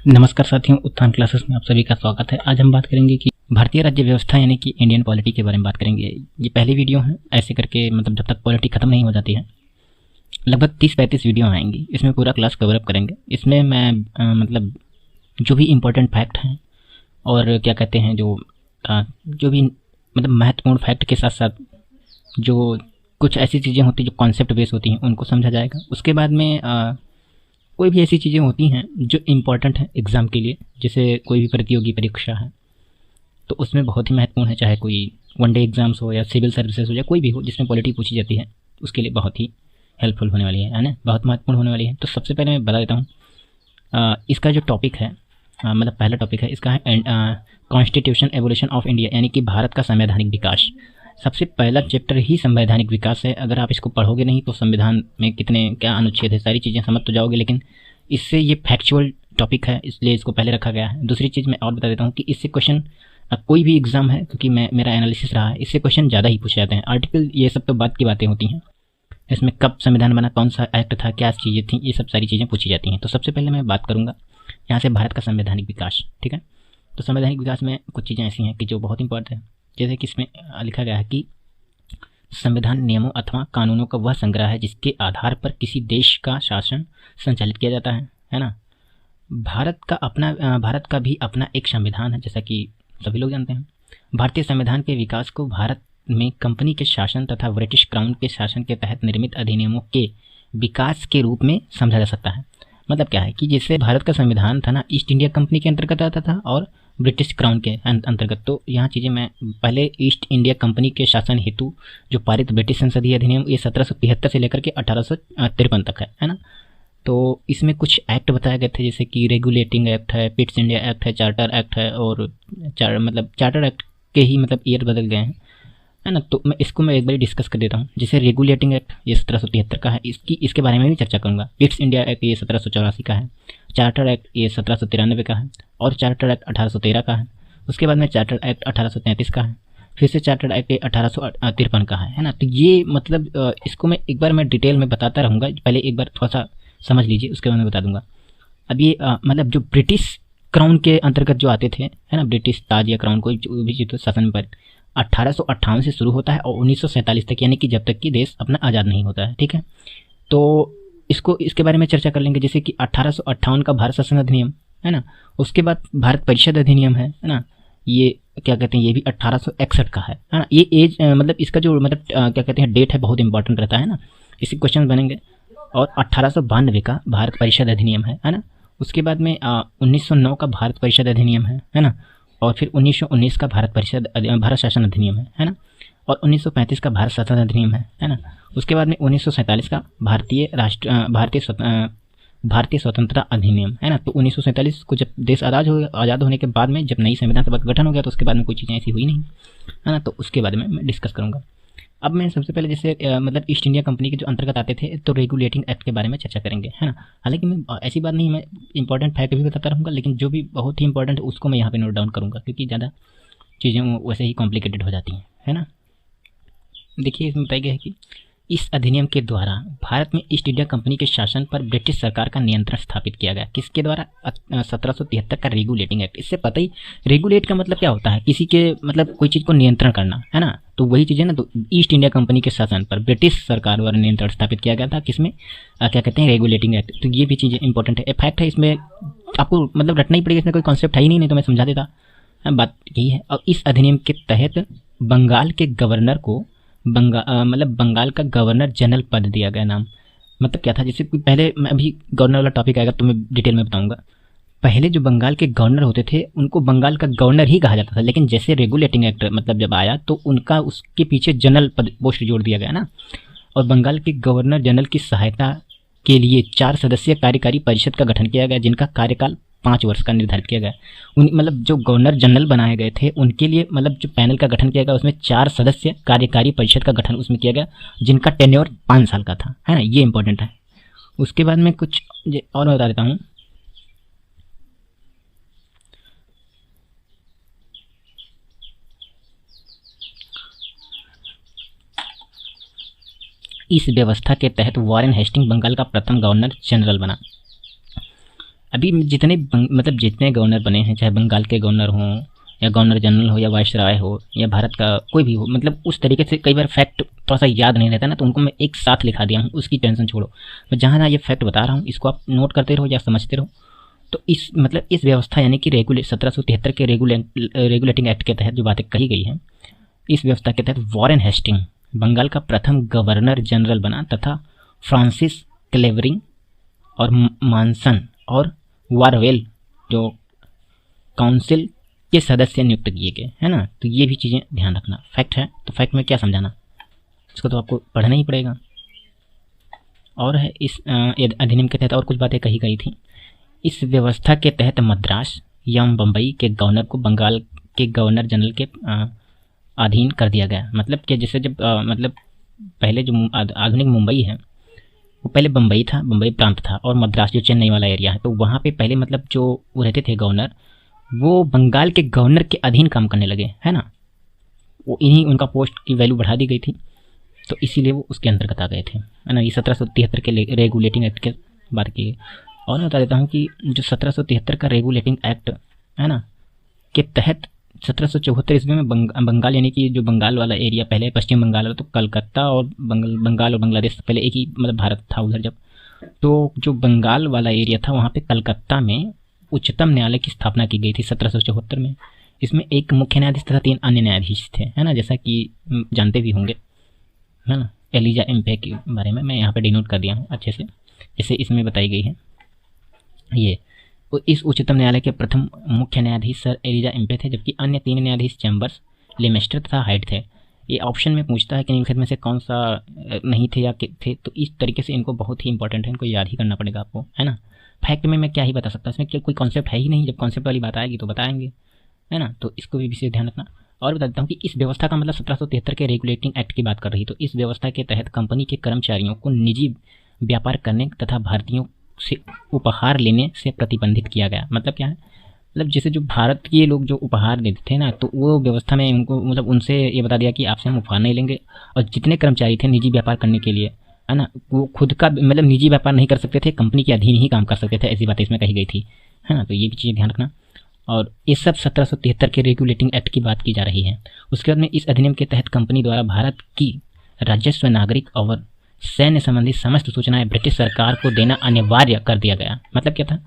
नमस्कार साथियों, उत्थान क्लासेस में आप सभी का स्वागत है। आज हम बात करेंगे कि भारतीय राज्य व्यवस्था यानी कि इंडियन पॉलिटी के बारे में बात करेंगे। ये पहली वीडियो है, ऐसे करके मतलब जब तक पॉलिटी खत्म नहीं हो जाती है लगभग 30-35 वीडियो आएंगी। इसमें पूरा क्लास कवर अप करेंगे। इसमें मैं मतलब जो भी इम्पोर्टेंट फैक्ट हैं और क्या कहते हैं जो भी मतलब महत्वपूर्ण फैक्ट के साथ साथ जो कुछ ऐसी चीज़ें होती हैं जो कॉन्सेप्ट बेस होती हैं उनको समझा जाएगा। उसके बाद में कोई भी ऐसी चीज़ें होती हैं जो इम्पोर्टेंट हैं एग्ज़ाम के लिए, जैसे कोई भी प्रतियोगी परीक्षा है तो उसमें बहुत ही महत्वपूर्ण है, चाहे कोई वनडे एग्ज़ाम्स हो या सिविल सर्विसेज हो या कोई भी हो जिसमें पॉलिटी पूछी जाती है, उसके लिए बहुत ही हेल्पफुल होने वाली है ना, बहुत महत्वपूर्ण होने वाली है। तो सबसे पहले मैं बता देता हूँ इसका जो टॉपिक है, मतलब पहला टॉपिक है इसका है कॉन्स्टिट्यूशन एवोल्यूशन ऑफ इंडिया, यानी कि भारत का संवैधानिक विकास। सबसे पहला चैप्टर ही संवैधानिक विकास है। अगर आप इसको पढ़ोगे नहीं तो संविधान में कितने क्या अनुच्छेद है सारी चीज़ें समझ तो जाओगे, लेकिन इससे ये फैक्चुअल टॉपिक है इसलिए इसको पहले रखा गया है। दूसरी चीज़ मैं और बता देता हूँ कि इससे क्वेश्चन कोई भी एग्जाम है, क्योंकि मेरा एनालिसिस रहा है, इससे क्वेश्चन ज़्यादा ही पूछे जाते हैं। आर्टिकल ये सब तो बात की बातें होती हैं, इसमें कब संविधान बना, कौन सा एक्ट था, क्या चीज़ें थी, ये सब सारी चीज़ें पूछी जाती हैं। तो सबसे पहले मैं बात करूँगा यहाँ से भारत का संवैधानिक विकास। ठीक है, तो संवैधानिक विकास में कुछ चीज़ें ऐसी हैं कि जो बहुत इंपॉर्टेंट है, जैसे कि इसमें लिखा गया है कि संविधान नियमों अथवा कानूनों का वह संग्रह है जिसके आधार पर किसी देश का शासन संचालित किया जाता है ना। भारत का भी अपना एक संविधान है, जैसा कि सभी लोग जानते हैं। भारतीय संविधान के विकास को भारत में कंपनी के शासन तथा ब्रिटिश क्राउन के शासन के तहत निर्मित अधिनियमों के विकास के रूप में समझा जा सकता है। मतलब क्या है कि जैसे भारत का संविधान था ना, ईस्ट इंडिया कंपनी के अंतर्गत आता था और ब्रिटिश क्राउन के अंतर्गत। तो यहाँ चीज़ें मैं पहले ईस्ट इंडिया कंपनी के शासन हेतु जो पारित ब्रिटिश संसदीय अधिनियम ये 1773 से लेकर के 1853 तक है ना। तो इसमें कुछ एक्ट बताए गए थे, जैसे कि रेगुलेटिंग एक्ट है, पिट्स इंडिया एक्ट है, चार्टर एक्ट है, और चार्टर एक्ट के ही मतलब ईयर बदल गए हैं, है ना। तो मैं एक बार डिस्कस कर देता हूँ। जैसे रेगुलेटिंग एक्ट ये 1773 का है, इसके बारे में भी चर्चा करूँगा। पिट्स इंडिया एक्ट ये 1784 का है, चार्टर एक्ट ये 1793 का है, और चार्टर एक्ट 1813 का है। उसके बाद में चार्टर एक्ट 1833 का है, फिर से चार्टर एक्ट 1853 का है ना। तो ये मतलब इसको मैं डिटेल में बताता रहूँगा, पहले एक बार थोड़ा सा समझ लीजिए, उसके बाद मैं बता दूंगा। अब ये मतलब जो ब्रिटिश क्राउन के अंतर्गत जो आते थे, है ना, ब्रिटिश ताज या क्राउन कोई भी तो शासन पर 1858 से शुरू होता है और 1947 तक, यानी कि जब तक कि देश अपना आज़ाद नहीं होता है। ठीक है, तो इसके बारे में चर्चा कर लेंगे। जैसे कि 1858 का भारत शासन अधिनियम है ना, उसके बाद भारत परिषद अधिनियम है ना, ये क्या कहते हैं, ये भी 1861 का है ना। ये एज मतलब इसका जो मतलब क्या कहते हैं डेट है बहुत इंपॉर्टेंट रहता है ना, इसके क्वेश्चन बनेंगे। और 1892 का भारत परिषद अधिनियम है ना। उसके बाद में 1909 का भारत परिषद अधिनियम है ना। और फिर 1919 का भारत शासन अधिनियम है ना। और 1935 का भारत शासन अधिनियम है ना। उसके बाद में 1947 का भारतीय स्वतंत्रता अधिनियम है ना। तो 1947 को जब देश आज़ाद होने के बाद में जब नई संविधान सभा का गठन हो गया तो उसके बाद में कोई चीज़ें ऐसी हुई नहीं, है ना। तो उसके बारे में मैं डिस्कस करूँगा। अब मैं सबसे पहले जैसे मतलब ईस्ट इंडिया कंपनी के जो अंतर्गत आते थे तो रेगुलेटिंग एक्ट के बारे में चर्चा करेंगे, है ना। हालांकि मैं ऐसी बात नहीं, मैं इंपॉर्टेंट फैक्ट भी बताता रहूँगा, लेकिन जो भी बहुत ही इंपॉर्टेंट है उसको मैं यहाँ पे नोट डाउन करूँगा, क्योंकि ज़्यादा चीज़ें वैसे ही कॉम्प्लिकेटेड हो जाती हैं, है ना। देखिए इसमें बताया गया है कि इस अधिनियम के द्वारा भारत में ईस्ट इंडिया कंपनी के शासन पर ब्रिटिश सरकार का नियंत्रण स्थापित किया गया। किसके द्वारा? 1773 का रेगुलेटिंग एक्ट। इससे पता ही रेगुलेट का मतलब क्या होता है, किसी के मतलब कोई चीज़ को नियंत्रण करना, है ना। तो वही चीज़ है ना। तो ईस्ट इंडिया कंपनी के शासन पर ब्रिटिश सरकार द्वारा नियंत्रण स्थापित किया गया था, किसमें क्या कहते हैं, रेगुलेटिंग एक्ट। तो ये भी चीज़ें इंपॉर्टेंट है, फैक्ट है, इसमें आपको मतलब रटना ही पड़ेगा, इसमें कोई कॉन्सेप्ट है ही नहीं तो मैं समझा देता। बात यही है। और इस अधिनियम के तहत बंगाल के गवर्नर को बंगाल का गवर्नर जनरल पद दिया गया। नाम मतलब क्या था, जैसे पहले मैं अभी गवर्नर वाला टॉपिक आएगा तो मैं डिटेल में बताऊंगा। पहले जो बंगाल के गवर्नर होते थे उनको बंगाल का गवर्नर ही कहा जाता था, लेकिन जैसे रेगुलेटिंग एक्ट मतलब जब आया तो उनका उसके पीछे जनरल पद पोस्ट जोड़ दिया गया ना। और बंगाल के गवर्नर जनरल की सहायता के लिए 4 सदस्यीय कार्यकारी परिषद का गठन किया गया, जिनका कार्यकाल 5 वर्ष का निर्धारित किया गया। मतलब जो गवर्नर जनरल बनाए गए थे उनके लिए मतलब जो पैनल का गठन किया गया उसमें 4 सदस्य कार्यकारी परिषद का गठन उसमें किया गया, जिनका टेन्योर 5 साल का था, है ना। ये इंपॉर्टेंट है। उसके बाद में कुछ और बता देता हूँ। इस व्यवस्था के तहत वॉरेन हेस्टिंग बंगाल का प्रथम गवर्नर जनरल बना। अभी मतलब जितने गवर्नर बने हैं, चाहे बंगाल के गवर्नर हों या गवर्नर जनरल हो या वाइसराय हो या भारत का कोई भी हो, मतलब उस तरीके से कई बार फैक्ट थोड़ा सा याद नहीं रहता ना, तो उनको मैं एक साथ लिखा दिया हूँ, उसकी टेंशन छोड़ो। मैं जहाँ जहाँ ये फैक्ट बता रहा हूँ इसको आप नोट करते रहो या समझते रहो। तो इस व्यवस्था यानी कि 1773 के रेगुलेटिंग एक्ट के तहत जो बातें कही गई हैं, इस व्यवस्था के तहत वॉरेन हेस्टिंग बंगाल का प्रथम गवर्नर जनरल बना तथा फ्रांसिस क्लेवरिंग और मानसन और वारवेल जो काउंसिल के सदस्य नियुक्त किए गए, है ना। तो ये भी चीज़ें ध्यान रखना। फैक्ट है तो फैक्ट में क्या समझाना, इसको तो आपको पढ़ना ही पड़ेगा। और है इस अधिनियम के तहत और कुछ बातें कही गई थी। इस व्यवस्था के तहत मद्रास या बम्बई के गवर्नर को बंगाल के गवर्नर जनरल के अधीन कर दिया गया। मतलब कि जैसे जब मतलब पहले जो आधुनिक मुंबई है वो पहले बम्बई था, बम्बई प्रांत था, और मद्रास जो चेन्नई वाला एरिया है, तो वहाँ पे पहले मतलब जो वो रहते थे गवर्नर, वो बंगाल के गवर्नर के अधीन काम करने लगे, है ना। वो इन्हीं उनका पोस्ट की वैल्यू बढ़ा दी गई थी, तो इसीलिए वो उसके अंतर्गत आ गए थे, है ना। ये 1773 के रेगुलेटिंग एक्ट के बात की। और मैं बता देता हूँ कि जो 1773 का रेगुलेटिंग एक्ट है ना के तहत 1774 ईस्वी में बंगाल यानी कि जो बंगाल वाला एरिया, पहले पश्चिम बंगाल वाला, तो कलकत्ता और बंगाल और बांग्लादेश पहले एक ही मतलब भारत था उधर जब, तो जो बंगाल वाला एरिया था वहाँ पे कलकत्ता में उच्चतम न्यायालय की स्थापना की गई थी 1774 में। इसमें एक मुख्य न्यायाधीश तथा 3 अन्य न्यायाधीश थे, है ना, जैसा कि जानते भी होंगे, है ना। एलिजा एम्पे के बारे में मैं यहाँ पे डिनोट कर दिया हूँ अच्छे से, जैसे इसमें बताई गई है। ये इस उच्चतम न्यायालय के प्रथम मुख्य न्यायाधीश सर एलिजा एम्पे थे, जबकि अन्य 3 न्यायाधीश चैम्बर्स, लेमेस्टर तथा हाइट थे। ये ऑप्शन में पूछता है कि निम्नलिखित में से कौन सा नहीं थे या थे, तो इस तरीके से इनको बहुत ही इंपॉर्टेंट है, इनको याद ही करना पड़ेगा आपको, है ना। फैक्ट में मैं क्या ही बता सकता, इसमें कोई कॉन्सेप्ट है ही नहीं, जब कॉन्सेप्ट वाली बात आएगी तो बताएंगे, है ना। तो इसको भी विशेष ध्यान रखना। और बता देता हूँ कि इस व्यवस्था का मतलब 1773 के रेगुलेटिंग एक्ट की बात कर रही, तो इस व्यवस्था के तहत कंपनी के कर्मचारियों को निजी व्यापार करने तथा भारतीयों से उपहार लेने से प्रतिबंधित किया गया। मतलब क्या है, मतलब जैसे जो भारत के लोग जो उपहार देते थे ना, तो वो व्यवस्था में उनको मतलब उनसे ये बता दिया कि आपसे हम उपहार नहीं लेंगे। और जितने कर्मचारी थे निजी व्यापार करने के लिए, है ना, वो खुद का मतलब निजी व्यापार नहीं कर सकते थे, कंपनी के अधीन ही काम कर सकते थे, ऐसी बातें इसमें कही गई थी, है ना। तो ये भी चीज़ें ध्यान रखना। और ये सब 1773 के रेगुलेटिंग एक्ट की बात की जा रही है। उसके बाद में इस अधिनियम के तहत कंपनी द्वारा भारत की राजस्व, नागरिक और सैन्य संबंधी समस्त सूचनाएं ब्रिटिश सरकार को देना अनिवार्य कर दिया गया। मतलब क्या था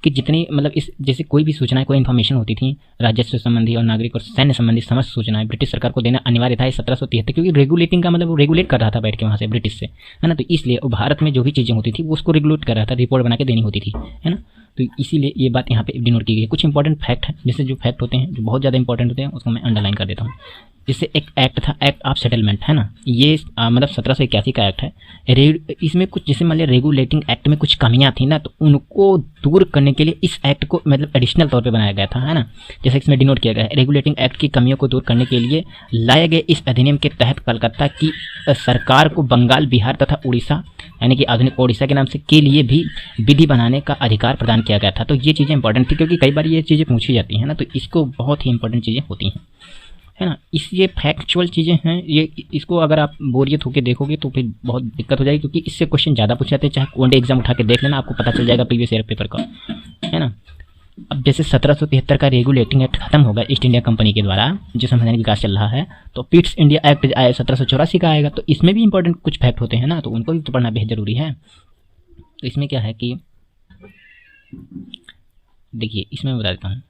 कि जितनी मतलब इस जैसे कोई भी सूचनाएं, कोई इन्फॉर्मेशन होती थी राजस्व संबंधी और नागरिक और सैन्य संबंधी समस्त सूचनाएं ब्रिटिश सरकार को देना अनिवार्य था 1773, क्योंकि रेगुलेटिंग का मतलब वो रेगुलेट कर रहा था बैठ के वहाँ से ब्रिटिश से, है ना। तो इसलिए भारत में जो भी चीज़ें होती थी वो उसको रेगुलेट कर रहा था, रिपोर्ट बना के देनी होती थी, है ना। तो इसीलिए ये बात यहाँ पे डिनोट की गई है। कुछ इंपॉर्टेंट फैक्ट है, जैसे जो फैक्ट होते हैं जो बहुत ज़्यादा इंपॉर्टेंट होते हैं उसको मैं अंडरलाइन कर देता हूँ। जैसे एक एक्ट था, एक्ट ऑफ सेटलमेंट, है ना, ये मतलब 1781 का एक्ट है। इसमें कुछ जैसे मान लिया रेगुलेटिंग एक्ट में कुछ कमियां थी ना, तो उनको दूर करने के लिए इस एक्ट को मतलब एडिशनल तौर पे बनाया गया था, है ना। जैसे इसमें डिनोट किया गया है, रेगुलेटिंग एक्ट की कमियों को दूर करने के लिए लाए गए इस अधिनियम के तहत कलकत्ता की सरकार को बंगाल, बिहार तथा उड़ीसा यानी कि आधुनिक ओडिशा के नाम से के लिए भी विधि बनाने का अधिकार प्रदान किया गया था। तो ये चीज़ें इंपॉर्टेंट थी, क्योंकि कई बार ये चीज़ें पूछी जाती हैं ना, तो इसको बहुत ही इंपॉर्टेंट चीज़ें होती हैं, है ना। ये फैक्चुअल चीज़ें हैं, ये इसको अगर आप बोरियत होकर देखोगे तो फिर बहुत दिक्कत हो जाएगी, क्योंकि इससे क्वेश्चन ज़्यादा पूछ जाते हैं। चाहे वनडे एग्जाम उठा के देख लेना, आपको पता चल जाएगा प्रीवियस ईयर पेपर का, है ना। अब जैसे 1773 का रेगुलेटिंग एक्ट खत्म होगा ईस्ट इंडिया कंपनी के द्वारा, जो संवैधानिक विकास चल रहा है, तो पिट्स इंडिया एक्ट 1784 का आएगा। तो इसमें भी इंपॉर्टेंट कुछ फैक्ट होते हैं ना, तो उनको भी तो पढ़ना बेहद जरूरी है। तो इसमें क्या है कि देखिए, इसमें मैं बता देता हूँ,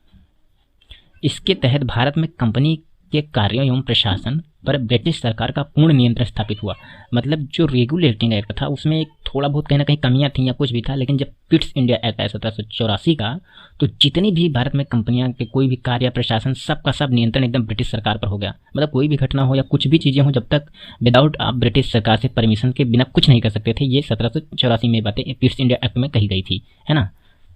इसके तहत भारत में कंपनी के कार्यों एवं प्रशासन पर ब्रिटिश सरकार का पूर्ण नियंत्रण स्थापित हुआ। मतलब जो रेगुलेटिंग एक्ट था उसमें एक थोड़ा बहुत कहीं ना कहीं कमियां थी या कुछ भी था, लेकिन जब पिट्स इंडिया एक्ट आया 1784 का, तो जितनी भी भारत में कंपनियां के कोई भी कार्य, प्रशासन, सब का सब नियंत्रण एकदम ब्रिटिश सरकार पर हो गया। मतलब कोई भी घटना हो या कुछ भी चीज़ें हो, जब तक विदाउट आप ब्रिटिश सरकार से परमिशन के बिना कुछ नहीं कर सकते थे। ये 1784 में बातें पिट्स इंडिया एक्ट में कही गई थी, है ना।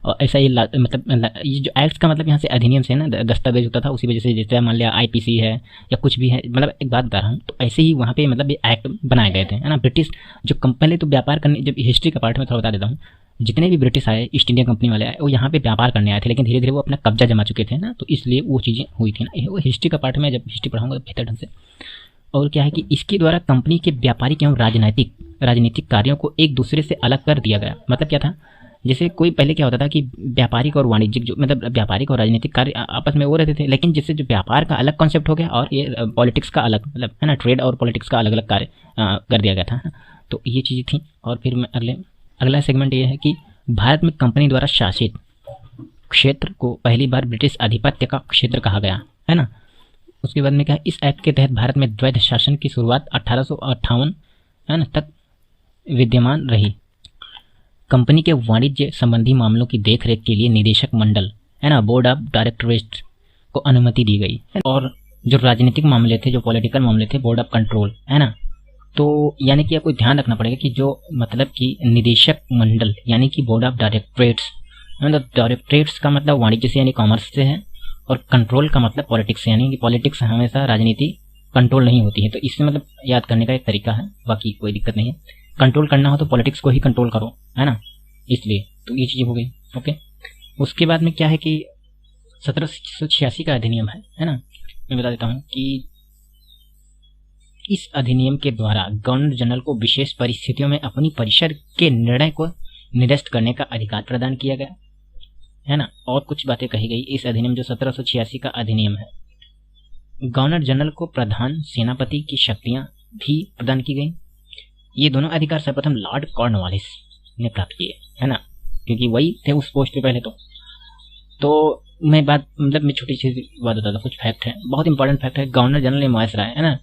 और ऐसा ये मतलब ये जो एक्ट्स का मतलब यहाँ से अधिनियम से ना दस्तावेज होता था, उसी वजह से जैसे मान लिया आईपीसी है या कुछ भी है, मतलब एक बात बता रहा हूँ, तो ऐसे ही वहाँ पे मतलब ये एक्ट बनाए गए थे, है ना। ब्रिटिश जो पहले तो व्यापार करने, जब हिस्ट्री का पार्ट में थोड़ा बता देता हूँ, जितने भी ब्रिटिश आए, ईस्ट इंडिया कंपनी वाले आए, वो यहाँ पे व्यापार करने आए थे, लेकिन धीरे धीरे वो अपना कब्जा जमा चुके थे ना, तो इसलिए वो चीज़ें हुई थी ना। वो हिस्ट्री का पार्ट में जब हिस्ट्री पढ़ाऊंगा तो बेहतर ढंग से। और क्या है कि इसके द्वारा कंपनी के व्यापारिक एवं राजनीतिक कार्यों को एक दूसरे से अलग कर दिया गया। मतलब क्या था जैसे कोई पहले क्या होता था कि व्यापारिक और वाणिज्यिक जो मतलब व्यापारिक और राजनीतिक कार्य आपस में वो रहते थे, लेकिन जिससे जो व्यापार का अलग कॉन्सेप्ट हो गया और ये पॉलिटिक्स का अलग, मतलब है ना, ट्रेड और पॉलिटिक्स का अलग अलग कार्य कर दिया गया था, है ना। तो ये चीज़ें थी। और फिर मैं अगला सेगमेंट ये है कि भारत में कंपनी द्वारा शासित क्षेत्र को पहली बार ब्रिटिश आधिपत्य का क्षेत्र कहा गया, है ना। उसके बाद में क्या है, इस एक्ट के तहत भारत में द्वैध शासन की शुरुआत 1858 है ना तक विद्यमान रही। कंपनी के वाणिज्य संबंधी मामलों की देखरेख के लिए निदेशक मंडल, है ना, बोर्ड ऑफ डायरेक्टरेट को अनुमति दी गई, और जो राजनीतिक मामले थे, जो पॉलिटिकल मामले थे, बोर्ड ऑफ कंट्रोल, है ना। तो यानी कि आपको ध्यान रखना पड़ेगा कि जो मतलब कि निदेशक मंडल यानी कि बोर्ड ऑफ डायरेक्टरेट्स, मतलब डायरेक्टरेट्स का मतलब वाणिज्य से यानी कॉमर्स से है, और कंट्रोल का मतलब पॉलिटिक्स से, यानी कि पॉलिटिक्स हमेशा राजनीति कंट्रोल नहीं होती है। तो इससे मतलब याद करने का एक तरीका है, बाकी कोई दिक्कत नहीं है। कंट्रोल करना हो तो पॉलिटिक्स को ही कंट्रोल करो, है ना, इसलिए तो ये चीज़ हो गई। ओके, उसके बाद में क्या है कि 1786 का अधिनियम है ना। मैं बता देता हूँ कि इस अधिनियम के द्वारा गवर्नर जनरल को विशेष परिस्थितियों में अपनी परिषद के निर्णय को निरस्त करने का अधिकार प्रदान किया गया, है ना। और कुछ बातें कही गई इस अधिनियम, जो 1786 का अधिनियम है। गवर्नर जनरल को प्रधान सेनापति की शक्तियां भी प्रदान की गई। ये दोनों अधिकार सर्वप्रथम लॉर्ड कॉर्नवालिस ने प्राप्त किए, है ना, क्योंकि वही थे उस पोस्ट पे पहले। तो मैं छोटी सी बात बताता हूँ, कुछ फैक्ट है, बहुत इंपॉर्टेंट फैक्ट है। गवर्नर जनरल एम वायसराय, है ना,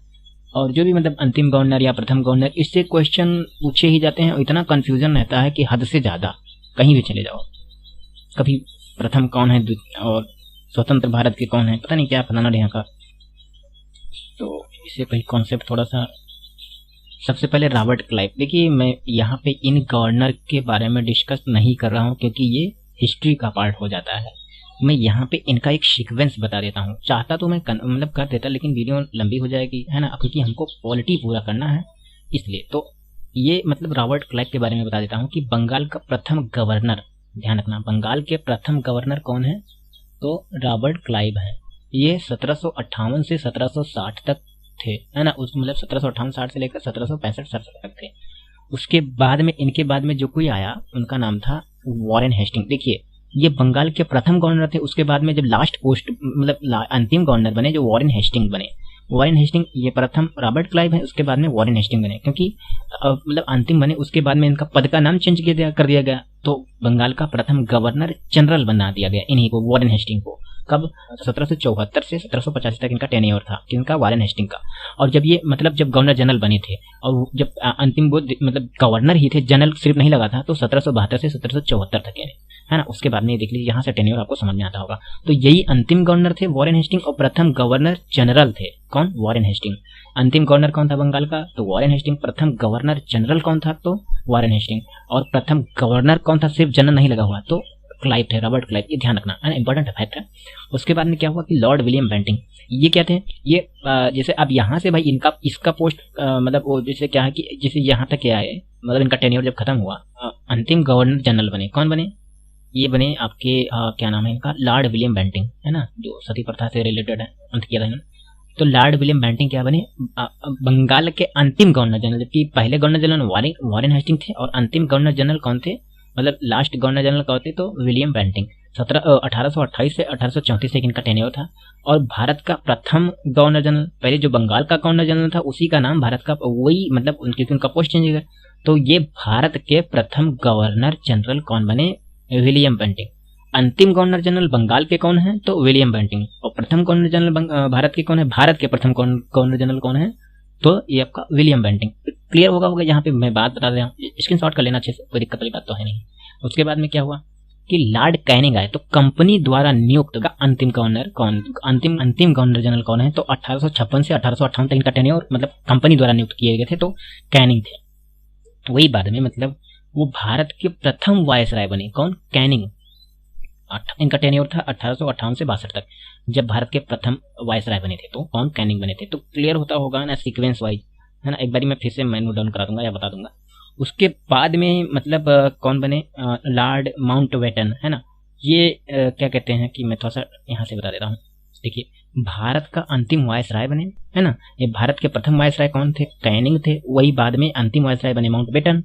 और जो भी मतलब अंतिम गवर्नर या प्रथम गवर्नर, इससे क्वेश्चन पूछे ही जाते हैं और इतना कंफ्यूजन रहता है कि हद से ज़्यादा। कहीं भी चले जाओ, कभी प्रथम कौन है और स्वतंत्र भारत के कौन है, पता नहीं क्या फलाना यहाँ का। तो इससे कोई कॉन्सेप्ट थोड़ा सा, सबसे पहले रॉबर्ट क्लाइव। देखिए, मैं यहाँ पे इन गवर्नर के बारे में डिस्कस नहीं कर रहा हूँ क्योंकि ये हिस्ट्री का पार्ट हो जाता है। मैं यहाँ पे इनका एक सीक्वेंस बता देता हूँ। चाहता तो मैं मतलब कर देता, लेकिन वीडियो लंबी हो जाएगी, है ना, क्योंकि हमको पॉलिटी पूरा करना है इसलिए। तो ये मतलब रॉबर्ट क्लाइव के बारे में बता देता हूँ कि बंगाल का प्रथम गवर्नर, ध्यान रखना, बंगाल के प्रथम गवर्नर कौन है, तो रॉबर्ट क्लाइव है। ये 1758 से 1760 तक थे, है ना, उस मतलब 1758-60 से लेकर 1765-67 तक थे। उसके बाद में इनके बाद में जो कोई आया उनका नाम था वॉरेन हेस्टिंग। देखिए, ये बंगाल के प्रथम गवर्नर थे। उसके बाद में जब लास्ट पोस्ट मतलब अंतिम गवर्नर बने, जो वॉरेन हेस्टिंग बने, वॉरेन हेस्टिंग, ये प्रथम रॉबर्ट क्लाइव है, उसके बाद में वॉरेन हेस्टिंग बने, क्योंकि मतलब अंतिम बने। उसके बाद में इनका पद का नाम चेंज कर दिया गया, तो बंगाल का प्रथम गवर्नर जनरल बना दिया गया इन्हीं को, वॉरेन हेस्टिंग को। कब? 1774 से 1785 तक इनका टेन्योर था, किनका? वॉरेन हेस्टिंग का। और जब ये मतलब जब गवर्नर जनरल बने थे और जब अंतिम वो मतलब गवर्नर ही थे, जनरल सिर्फ नहीं लगा था, तो 1772 से 1774 तक, है ना। उसके बाद में देख लीजिए, यहाँ से टेन्योर आपको समझ में आता होगा। तो यही अंतिम गवर्नर थे वॉरेन हेस्टिंग, और प्रथम गवर्नर जनरल थे कौन? Warren Hasting. अंतिम गवर्नर कौन था बंगाल का? तो वॉरेन हेस्टिंग। प्रथम गवर्नर जनरल कौन था? तो वॉरेन हेस्टिंग। और प्रथम गवर्नर कौन था, सिर्फ जनरल नहीं लगा हुआ, तो क्लाइव थे, रॉबर्ट क्लाइव। ये ध्यान रखना, है ना, इंपॉर्टेंट फैक्ट है। उसके बाद में क्या हुआ कि लॉर्ड विलियम बेंटिंग, ये क्या थे? ये जैसे अब यहाँ से भाई इनका इसका पोस्ट मतलब वो जैसे क्या है कि जैसे यहाँ तक क्या है, मतलब इनका टेन्योर जब खत्म हुआ, अंतिम गवर्नर जनरल बने, कौन बने? ये बने आपके क्या नाम है इनका? लॉर्ड विलियम बेंटिंग, है ना, जो सती प्रथा से रिलेटेड है, अंत किया था इन्होंने। तो लॉर्ड विलियम बेंटिंग क्या बने? बंगाल के अंतिम गवर्नर जनरल, जबकि पहले गवर्नर जनरल वॉरेन हेस्टिंग थे, और अंतिम गवर्नर जनरल कौन थे, मतलब लास्ट गवर्नर जनरल कौन थे? तो विलियम बेंटिंग। 1828 से 1834 तक इनका टेन्योर था। और भारत का प्रथम गवर्नर जनरल, पहले जो बंगाल का गवर्नर जनरल था उसी का नाम भारत का, वही मतलब उनका पोस्ट चेंज हो, तो ये भारत के प्रथम गवर्नर जनरल कौन बने? William Bentinck. अंतिम गवर्नर जनरल बंगाल के कौन है? तो विलियम बेंटिंग। और प्रथम गवर्नर जनरल भारत के कौन है? भारत के प्रथम गवर्नर जनरल कौन है? तो ये आपका विलियम बेंटिंग। क्लियर होगा यहाँ पे मैं बात बता रहा हूँ, स्क्रीनशॉट कर लेना अच्छे से, कोई दिक्कत वाली बात तो है नहीं। उसके बाद में क्या हुआ कि लॉर्ड कैनिंग आए, तो कंपनी द्वारा नियुक्त का अंतिम गवर्नर कौन, अंतिम गवर्नर जनरल कौन है? तो 1856 से 1858 तक इनका टेन्योर मतलब कंपनी द्वारा नियुक्त किए गए थे, तो कैनिंग थे। वही बाद में मतलब वो भारत के प्रथम वायसराय बने, कौन? कैनिंग। इनका टेन्योर था 1858 से 62 तक, जब भारत के प्रथम वायसराय बने थे, तो कौन? कैनिंग बने थे। तो क्लियर होता होगा ना सीक्वेंस वाइज, है ना। एक बार मैं फिर से मैं नोट डाउन करा दूंगा या बता दूंगा। उसके बाद में मतलब कौन बने? लॉर्ड माउंटबेटन, है ना। ये क्या कहते हैं कि मैं थोड़ा सा यहाँ से बता देता हूँ। देखिए, भारत का अंतिम वायसराय बने, है ना। ये भारत के प्रथम वायसराय कौन थे? कैनिंग थे। वही बाद में अंतिम वायसराय बने माउंटबेटन।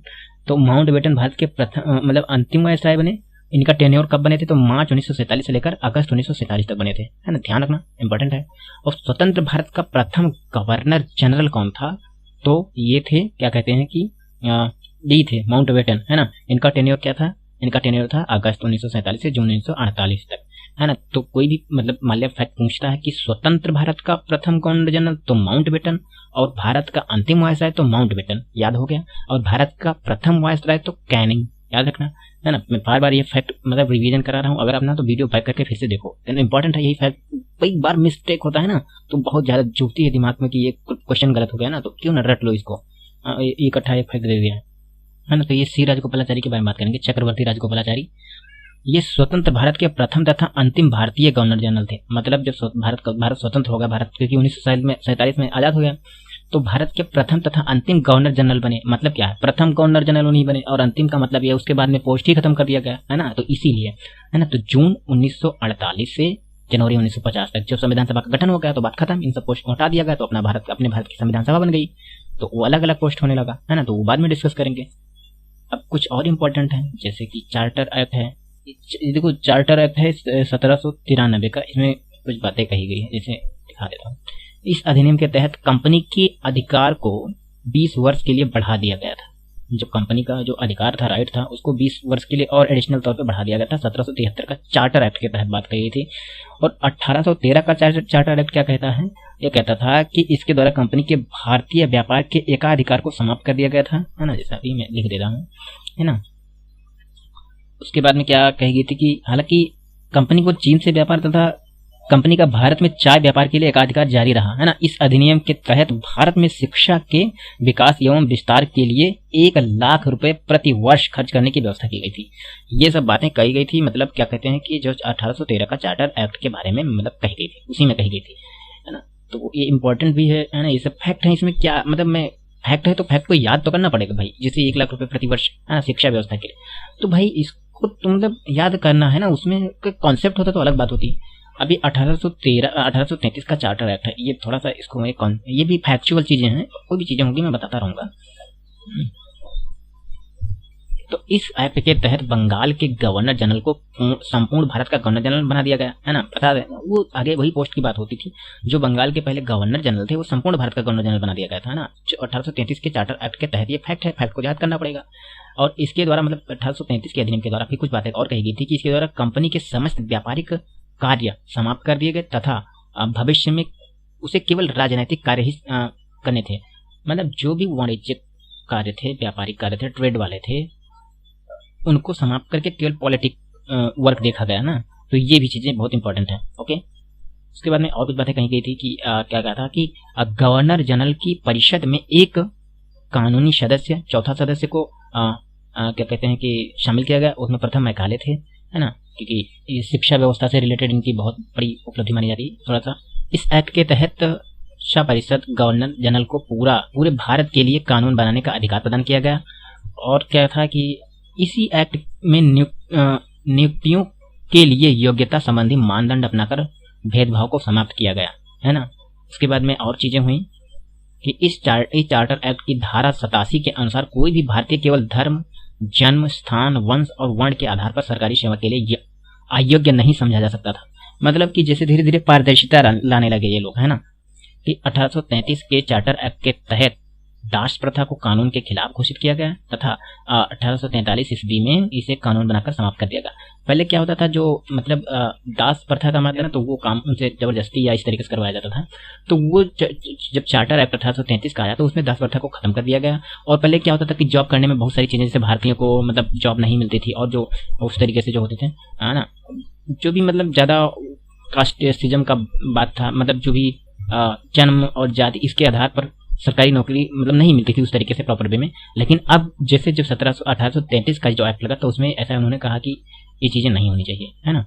तो माउंटबेटन भारत के प्रथम मतलब अंतिम वायसराय बने। इनका टेन्योर कब बने थे? तो मार्च 1947 से लेकर अगस्त 1947 तक बने थे, है ना, ध्यान रखना इंपॉर्टेंट है। और स्वतंत्र भारत का प्रथम गवर्नर जनरल कौन था? तो ये थे, क्या कहते हैं कि डी थे, माउंटबेटन, है ना। इनका टेन्योर क्या था? इनका टेन्योर था अगस्त 1947 से जून 1948 तक, है ना। तो कोई भी मतलब मान लिया फैक्ट पूछता है कि स्वतंत्र भारत का प्रथम गवर्नर जनरल तो माउंटबेटन, और भारत का अंतिम वायसराय तो माउंटबेटन, याद हो गया। और भारत का प्रथम वायसराय तो कैनिंग, याद रखना, है ना। मैं बार बार ये फैक्ट मतलब रिवीजन करा रहा हूँ, अगर आप ना तो वीडियो बैक करके फिर से देखो, इंपॉर्टेंट है यही फैक्ट। कई बार मिस्टेक होता है ना, तो बहुत ज्यादा चुभती है दिमाग में कि ये क्वेश्चन गलत हो गया ना, तो क्यों ना रट लो इसको। इकट्ठा एक फैक्ट दे दिया है ना। तो ये सी राजगोपालाचारी के बारे में बात करेंगे, चक्रवर्ती राजगोपालाचारी। ये स्वतंत्र भारत के प्रथम तथा अंतिम भारतीय गवर्नर जनरल थे। मतलब जब भारत स्वतंत्र होगा, भारत क्योंकि 1947 में आजाद हो गया, तो भारत के प्रथम तथा अंतिम गवर्नर जनरल बने। मतलब क्या है? प्रथम गवर्नर जनरल नहीं बने, और अंतिम का मतलब ये उसके बाद में पोस्ट ही खत्म कर दिया गया, है ना। तो इसीलिए, है ना। तो जून 1948 से जनवरी 1950 तक जब संविधान सभा का गठन हो गया तो बात खत्म, इन सब पोस्ट को हटा दिया गया, तो अपने भारत की संविधान सभा बन गई, तो वो अलग अलग पोस्ट होने लगा, है ना। तो वो बाद में डिस्कस करेंगे। अब कुछ और इम्पोर्टेंट है, जैसे कि चार्टर एक्ट है। देखो चार्टर एक्ट है 1793 का, इसमें कुछ बातें कही गई है, जैसे दिखा देता हूँ। इस अधिनियम के तहत कंपनी के अधिकार को 20 वर्ष के लिए बढ़ा दिया गया था। जो कंपनी का जो अधिकार था, राइट था, उसको 20 वर्ष के लिए और एडिशनल तौर पे बढ़ा दिया गया था। 1773 का चार्टर एक्ट के तहत बात कही गई थी। और 1813 का चार्टर एक्ट क्या कहता है? यह कहता था कि इसके द्वारा कंपनी के भारतीय व्यापार के एकाधिकार को समाप्त कर दिया गया था, है ना, जैसा अभी मैं लिख देता हूँ, है ना। उसके बाद में क्या कही गई थी कि हालांकि कंपनी को चीन से व्यापार तथा कंपनी का भारत में चाय व्यापार के लिए एकाधिकार जारी रहा, है ना। इस अधिनियम के तहत भारत में शिक्षा के विकास एवं विस्तार के लिए 1 लाख रुपए प्रति वर्ष खर्च करने की व्यवस्था की गई थी। ये सब बातें कही गई थी, मतलब क्या कहते हैं कि जो 1813 का चार्टर एक्ट के बारे में मतलब कही गई थी, उसी में कही गई थी, है ना। तो ये इंपॉर्टेंट भी है ना। ये सब फैक्ट है, इसमें क्या मतलब मैं फैक्ट है तो फैक्ट को याद तो करना पड़ेगा भाई। जैसे 1 लाख रुपए प्रति वर्ष, है ना, शिक्षा व्यवस्था के लिए, तो भाई इसको तो मतलब याद करना है ना। उसमें कॉन्सेप्ट होता तो अलग बात होती। अभी 1833 का चार्टर एक्ट है, ये थोड़ा सा इसको ये भी फैक्चुअल चीजें हैं, कोई भी चीजें होंगी मैं बताता रहूंगा। तो इस एक्ट के तहत बंगाल के गवर्नर जनरल को संपूर्ण भारत का गवर्नर जनरल बना दिया गया, है ना। बता दें, वो आगे वही पोस्ट की बात होती थी। जो बंगाल के पहले गवर्नर जनरल थे वो संपूर्ण भारत का गवर्नर जनरल बना दिया गया था, है ना। 1833 के चार्टर एक्ट के तहत ये फैक्ट है, फैक्ट को याद करना पड़ेगा। और इसके द्वारा मतलब 1833 के अधिनियम के द्वारा फिर कुछ बातें और कही गई थी कि इसके द्वारा कंपनी के समस्त व्यापारिक कार्य समाप्त कर दिए गए तथा भविष्य में उसे केवल राजनीतिक कार्य ही करने थे। मतलब जो भी वाणिज्यिक कार्य थे, व्यापारिक कार्य थे, ट्रेड वाले थे, उनको समाप्त करके केवल पॉलिटिक वर्क देखा गया ना। तो ये भी चीजें बहुत इंपॉर्टेंट है। ओके, उसके बाद में और कुछ बातें कही गई थी कि क्या कहा था कि गवर्नर जनरल की परिषद में एक कानूनी सदस्य, चौथा सदस्य को क्या कहते हैं कि शामिल किया गया। उसमें प्रथम मैकाले थे, है ना, क्योंकि शिक्षा व्यवस्था से रिलेटेड इनकी बहुत बड़ी उपलब्धि मानी जाती है थोड़ा सा। इस एक्ट के तहत शिक्षा परिषद गवर्नर जनरल को पूरे भारत के लिए कानून बनाने का अधिकार प्रदान किया गया। और क्या था कि इसी एक्ट में नियुक्तियों के लिए योग्यता संबंधी मानदंड अपनाकर भेदभाव को समाप्त किया गया, है ना। उसके बाद में और चीजें हुई कि इस चार्टर एक्ट की धारा 87 के अनुसार कोई भी भारतीय केवल धर्म, जन्म स्थान, वंश और वर्ण के आधार पर सरकारी सेवा के लिए अयोग्य नहीं समझा जा सकता था। मतलब कि जैसे धीरे धीरे पारदर्शिता लाने लगे ये लोग, है ना, कि 1833 के चार्टर एक्ट के तहत दास प्रथा को कानून के खिलाफ घोषित किया गया तथा 1843 ईस्वी में इसे कानून बनाकर समाप्त कर दिया गया। पहले क्या होता था, जो मतलब दास प्रथा का मतलब ना, तो वो काम उनसे जबरदस्ती या इस तरीके से करवाया जाता था। तो वो जब चार्टर एक्ट 1833 का आया तो उसमें दास प्रथा को खत्म कर दिया गया। और पहले क्या होता था कि जॉब करने में बहुत सारी चीजें, जैसे भारतीयों को मतलब जॉब नहीं मिलती थी, और जो उस तरीके से जो होते थे, है ना, जो भी मतलब ज्यादा कास्टिज्म का बात था, मतलब जो भी जन्म और जाति इसके आधार पर सरकारी नौकरी मतलब नहीं मिलती थी उस तरीके से प्रॉपर वे में। लेकिन अब जैसे जब 1833 का जो एक्ट लगा तो उसमें ऐसा उन्होंने कहा कि ये चीजें नहीं होनी चाहिए, है ना।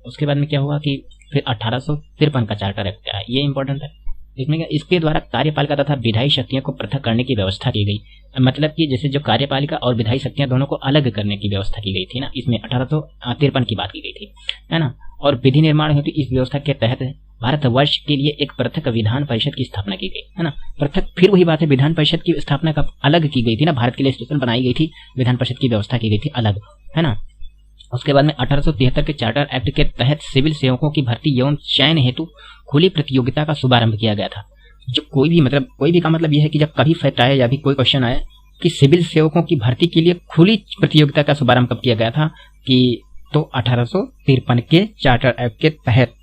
उसके बाद में क्या हुआ कि फिर 1853 का चार्टर एक्ट आया, ये इंपॉर्टेंट है। इसमें इसके द्वारा कार्यपालिका तथा विधायी शक्तियों को पृथक करने की व्यवस्था की गई। मतलब कि जैसे जो कार्यपालिका और विधायी शक्तियां दोनों को अलग करने की व्यवस्था की गई थी ना, इसमें 1853 की बात की गई थी, है ना। और विधि निर्माण हेतु इस व्यवस्था के तहत भारतवर्ष के लिए एक पृथक विधान परिषद की स्थापना की गई, है ना। पृथक, फिर वही बात है, विधान परिषद की स्थापना का अलग की गई थी ना, भारत के लिए स्पेशल बनाई गई थी, विधान परिषद की व्यवस्था की गई थी अलग, है ना। उसके बाद में 1873 के चार्टर एक्ट के तहत सिविल सेवकों की भर्ती एवं चयन हेतु खुली प्रतियोगिता का शुभारंभ किया गया था। जो कोई भी का मतलब यह है कि जब कभी फैक्ट आए या भी कोई क्वेश्चन आए कि सिविल सेवकों की भर्ती के लिए खुली प्रतियोगिता का शुभारंभ कब किया गया था, कि तो 1853 के चार्टर एक्ट के तहत,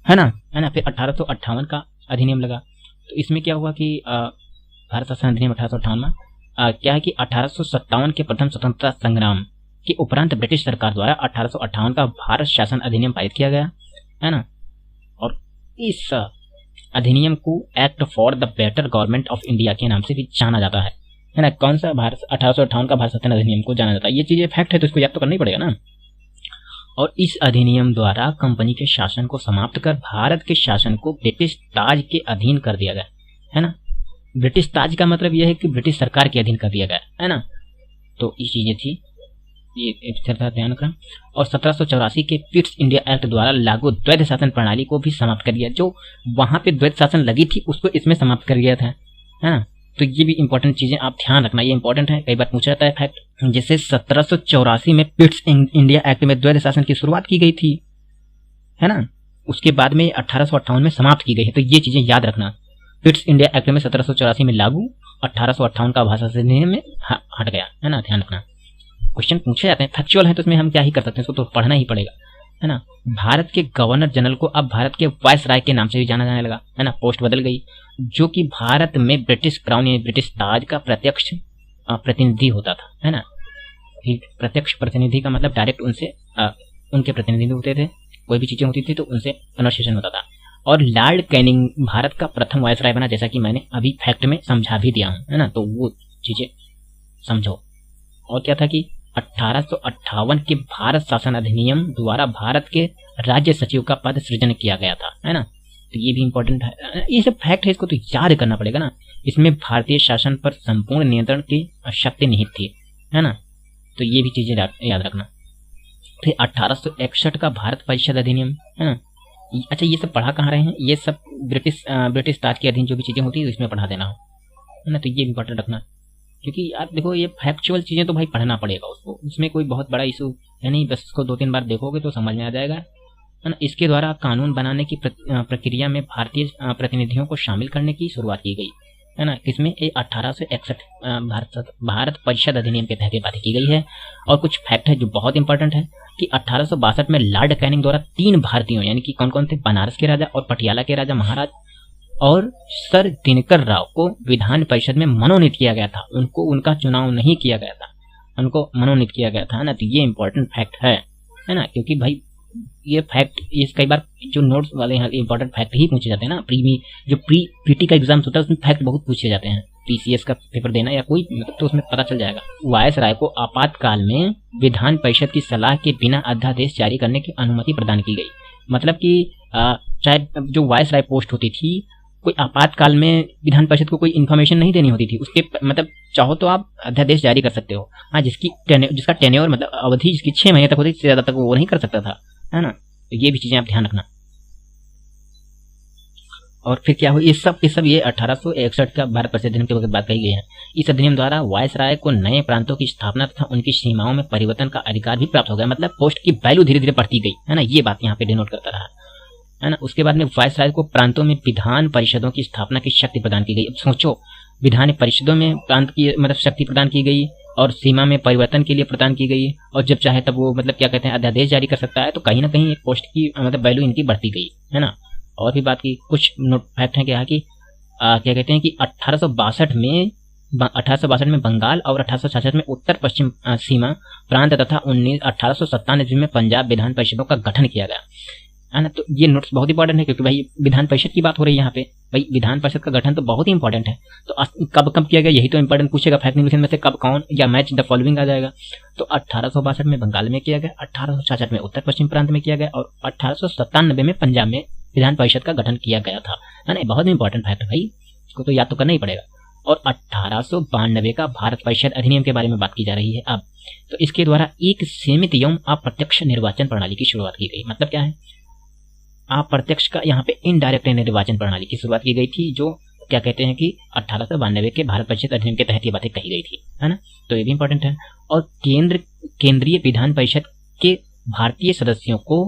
है ना। फिर 1858 का अधिनियम लगा, तो इसमें क्या हुआ कि भारत शासन अधिनियम 1858 में क्या है कि 1857 के प्रथम स्वतंत्रता संग्राम के उपरांत ब्रिटिश सरकार द्वारा 1858 का भारत शासन अधिनियम पारित किया गया, है ना। और इस अधिनियम को act for the better government of India के नाम से भी जाना जाता है ना। कौन सा भारत 1858 का भारत शासन अधिनियम को जाना जाता है, ये चीजें फैक्ट है तो इसको याद तो करना ही पड़ेगा ना। और इस अधिनियम द्वारा कंपनी के शासन को समाप्त कर भारत के शासन को ब्रिटिश ताज के अधीन कर दिया गया, है ना। ब्रिटिश ताज का मतलब यह है कि ब्रिटिश सरकार के अधीन कर दिया गया, है ना। तो ये चीजें थी, ये ध्यान रखना। और 1784 के पिट्स इंडिया एक्ट द्वारा लागू द्वैध शासन प्रणाली को भी समाप्त कर दिया। जो वहां पे द्वैध शासन लगी थी उसको इसमें समाप्त कर दिया था, है ना। तो ये भी इंपॉर्टेंट चीजें आप ध्यान रखना, ये इंपॉर्टेंट है, कई बार पूछा जाता है फैक्ट। जैसे 1784 में पिट्स इंडिया एक्ट में द्वैध शासन की शुरुआत की गई थी, है ना। उसके बाद में 1858 में समाप्त की गई है, तो ये चीजें याद रखना। पिट्स इंडिया एक्ट में 1784 में लागू, 1858 का भाषा अधिनियम में हट गया, है ना, ध्यान रखना। क्वेश्चन पूछे जाते हैं, फैक्चुअल है तो इसमें हम क्या ही कर सकते हैं, इसको तो पढ़ना ही पड़ेगा, है ना। भारत के गवर्नर जनरल को अब भारत के वायसराय के नाम से भी जाना जाने लगा, है ना। पोस्ट बदल गई, जो कि भारत में ब्रिटिश क्राउन या ब्रिटिश ताज का प्रत्यक्ष प्रतिनिधि होता था, है ना। प्रत्यक्ष प्रतिनिधि का मतलब डायरेक्ट उनसे उनके प्रतिनिधि होते थे, कोई भी चीजें होती थी तो उनसे कन्वर्सेशन होता था। और लॉर्ड कैनिंग भारत का प्रथम वायसराय बना, जैसा कि मैंने अभी फैक्ट में समझा भी दिया हूं, है ना। तो वो चीजें समझो। और क्या था कि 1858 के भारत शासन अधिनियम द्वारा भारत के राज्य सचिव का पद सृजन किया गया था, है ना। तो ये भी इंपॉर्टेंट है, ये सब फैक्ट है, इसको तो याद करना पड़ेगा ना। इसमें भारतीय शासन पर संपूर्ण नियंत्रण की शक्ति निहित थी, है ना। तो ये भी चीजें याद रखना। फिर 1861 का भारत परिषद अधिनियम, है ना। अच्छा, ये सब पढ़ा कहाँ रहे हैं, ये सब ब्रिटिश ताज के अधीन जो भी चीजें होती है इसमें पढ़ा देना, है ना। तो ये भी इंपॉर्टेंट रखना, क्योंकि यार देखो ये फैक्चुअल चीजें तो भाई पढ़ना पड़ेगा उसको, उसमें कोई बहुत बड़ा इशू है नहीं, बस इसको 2-3 बार देखोगे तो समझ में आ जाएगा, है ना। इसके द्वारा कानून बनाने की प्रक्रिया में भारतीय प्रतिनिधियों को शामिल करने की शुरुआत की गई, है ना। इसमें 1861 भारत परिषद अधिनियम के तहत बातें की गई है। और कुछ फैक्ट है जो बहुत इंपॉर्टेंट है कि 1862 में लॉर्ड कैनिंग द्वारा 3 भारतीयों, यानी कि कौन कौन थे, बनारस के राजा और पटियाला के राजा महाराज और सर दिनकर राव को विधान परिषद में मनोनीत किया गया था। उनको उनका चुनाव नहीं किया गया था, उनको मनोनीत किया गया था, है ना। तो ये इंपॉर्टेंट फैक्ट है ना, क्योंकि भाई ये फैक्ट, ये कई बार जो नोट्स वाले हैं इंपॉर्टेंट फैक्ट ही पूछे जाते हैं ना। पीटी का एग्जाम होता है उसमें फैक्ट बहुत पूछे जाते हैं, पीसीएस का पेपर देना या कोई मतलब, तो उसमें पता चल जाएगा। वायसराय को आपातकाल में विधान परिषद की सलाह के बिना अध्यादेश जारी करने की अनुमति प्रदान की गई। मतलब कि चाहे जो वायसराय पोस्ट होती थी, कोई आपातकाल में विधान परिषद को कोई इन्फॉर्मेशन नहीं देनी होती थी, उसके मतलब चाहो तो आप अध्यादेश जारी कर सकते हो, हाँ। जिसका टेन्योर मतलब अवधि जिसकी 6 महीने तक होती थी, ज्यादा तक वो नहीं कर सकता था, है ना। तो ये भी चीजें आप ध्यान रखना। और फिर क्या हुआ, ये सब ये 1861 का भारत परिषद अधिनियम के वक्त बात कही गई है। इस अधिनियम द्वारा वायसराय को नए प्रांतों की स्थापना तथा उनकी सीमाओं में परिवर्तन का अधिकार भी प्राप्त हो गया। मतलब पोस्ट की वैल्यू धीरे धीरे बढ़ती गई, है ना। ये बात यहाँ पे डिनोट करता रहा, है ना। उसके बाद में वायसराय को प्रांतों में विधान परिषदों की स्थापना की शक्ति प्रदान की गई। अब सोचो, विधान परिषदों में प्रांत की मतलब शक्ति प्रदान की गई और सीमा में परिवर्तन के लिए प्रदान की गई, और जब चाहे तब वो मतलब क्या कहते हैं अध्यादेश जारी कर सकता है। तो कहीं ना कहीं पोस्ट की मतलब वैल्यू इनकी बढ़ती गई, है ना। और भी बात की कुछ नोट फैक्ट है क्या कि क्या कहते हैं कि 1862 में बंगाल और 1866 में उत्तर पश्चिम सीमा प्रांत तथा 1897 में पंजाब विधान परिषदों का गठन किया गया, है ना। तो ये नोट्स बहुत इंपॉर्टेंट है, क्योंकि भाई विधान परिषद की बात हो रही है यहाँ पे, भाई विधान परिषद का गठन तो बहुत ही इंपॉर्टेंट है। तो कब किया गया, यही तो इंपॉर्टेंट पूछेगा फैक्ट न्यूट्रिशन में से, कब कौन, या मैच द फॉलोइंग आ जाएगा। तो 1862 में बंगाल में किया गया, 1866 में उत्तर पश्चिम प्रांत में किया गया और 1897 में पंजाब में विधान परिषद का गठन किया गया था, है ना। बहुत इंपॉर्टेंट फैक्ट है भाई, इसको तो याद तो करना ही पड़ेगा। और 1892 का भारत परिषद अधिनियम के बारे में बात की जा रही है अब। तो इसके द्वारा एक सीमित एवं अप्रत्यक्ष निर्वाचन प्रणाली की शुरुआत की गई। मतलब क्या है, अप्रत्यक्ष का यहाँ पे इनडायरेक्ट निर्वाचन प्रणाली की शुरुआत की गई थी, जो क्या कहते हैं कि 1892 के भारत परिषद अधिनियम के तहत ये बातें कही गई थी, है ना। तो ये भी इंपॉर्टेंट है। और केंद्रीय विधान परिषद के भारतीय सदस्यों को